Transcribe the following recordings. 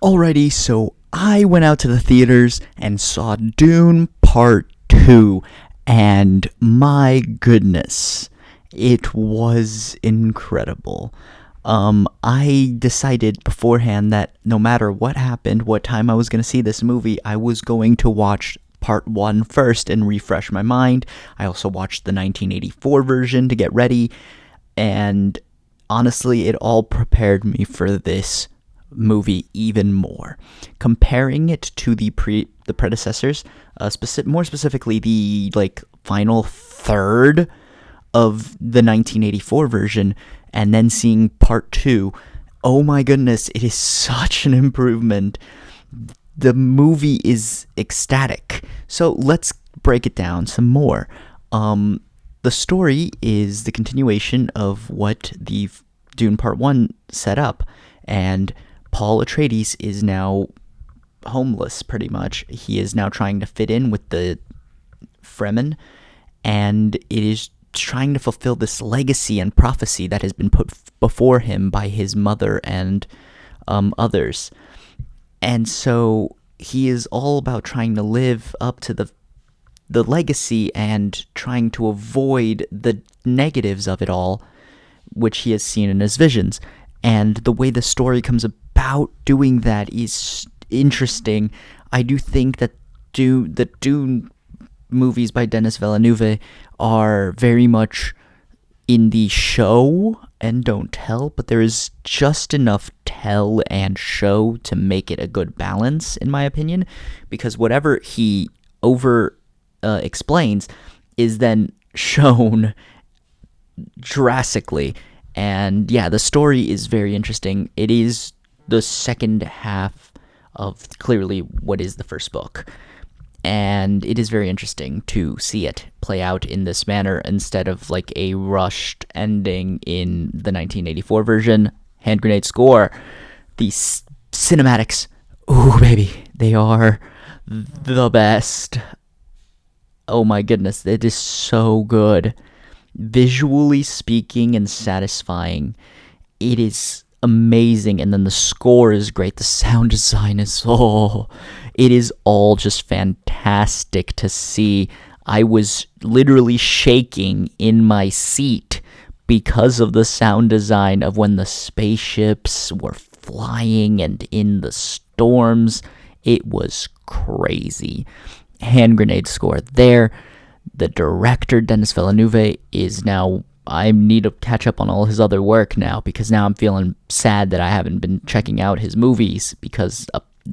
Alrighty, so I went out to the theaters and saw Dune Part 2, and my goodness, it was incredible. I decided beforehand that no matter what happened, what time I was going to see this movie, I was going to watch Part 1 first and refresh my mind. I also watched the 1984 version to get ready, and honestly, it all prepared me for this movie even more. Comparing it to the predecessors, more specifically the final third of the 1984 version, and then seeing part 2, oh my goodness, it is such an improvement. The movie is ecstatic. So let's break it down some more. The story is the continuation of what the Dune Part 1 set up, and Paul Atreides is now homeless, pretty much. He is now trying to fit in with the Fremen, and it is trying to fulfill this legacy and prophecy that has been put before him by his mother and others. And so he is all about trying to live up to the legacy and trying to avoid the negatives of it all, which he has seen in his visions. And the way the story comes about doing that is interesting. I do think that the Dune movies by Denis Villeneuve are very much in the show and don't tell, but there is just enough tell and show to make it a good balance, in my opinion, because whatever he over explains is then shown drastically. And yeah, the story is very interesting. It is the second half of clearly what is the first book. And it is very interesting to see it play out in this manner instead of like a rushed ending in the 1984 version. Hand grenade score. The cinematics. Ooh, baby. They are the best. Oh my goodness. It is so good. Visually speaking and satisfying. It is amazing. And then the score is great. The sound design is it is all just fantastic to see. I was literally shaking in my seat because of the sound design of when the spaceships were flying and in the storms. It was crazy. Hand grenade score there. The director, Denis Villeneuve, is now... I need to catch up on all his other work now, because now I'm feeling sad that I haven't been checking out his movies, because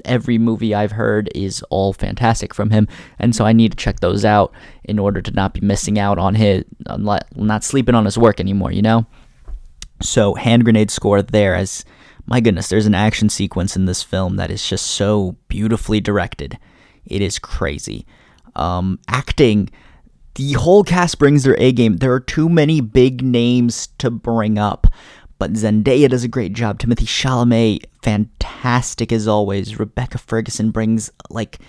every movie I've heard is all fantastic from him, and so I need to check those out in order to not be missing out on not sleeping on his work anymore, you know? So, hand grenade score there, as, my goodness, there's an action sequence in this film that is just so beautifully directed. It is crazy. Acting... The whole cast brings their A game. There are too many big names to bring up, but Zendaya does a great job. Timothée Chalamet, fantastic as always. Rebecca Ferguson brings like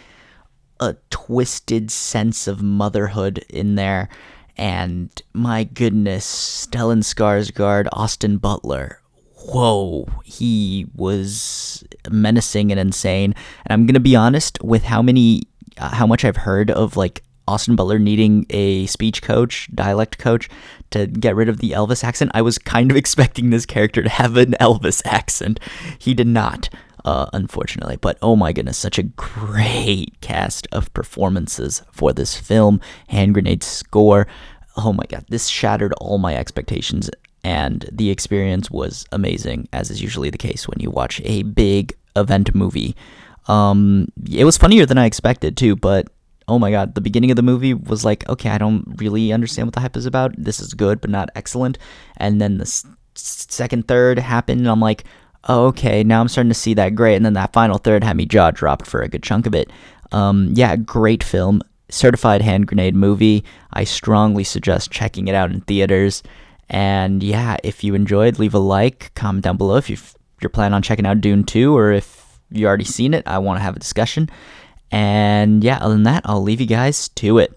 a twisted sense of motherhood in there. And my goodness, Stellan Skarsgård, Austin Butler. Whoa, he was menacing and insane. And I'm gonna be honest with how much I've heard of like Austin Butler needing a speech coach, dialect coach, to get rid of the Elvis accent. I was kind of expecting this character to have an Elvis accent. He did not, unfortunately. But oh my goodness, such a great cast of performances for this film. Hand grenade score. Oh my god, this shattered all my expectations, and the experience was amazing, as is usually the case when you watch a big event movie. It was funnier than I expected too, but oh my god, the beginning of the movie was like, okay, I don't really understand what the hype is about. This is good, but not excellent. And then the second third happened, and I'm like, oh, okay, now I'm starting to see that great. And then that final third had me jaw dropped for a good chunk of it. Yeah, great film. Certified hand grenade movie. I strongly suggest checking it out in theaters. And yeah, if you enjoyed, leave a like, comment down below if you're planning on checking out Dune 2, or if you already seen it, I want to have a discussion. And yeah, other than that, I'll leave you guys to it.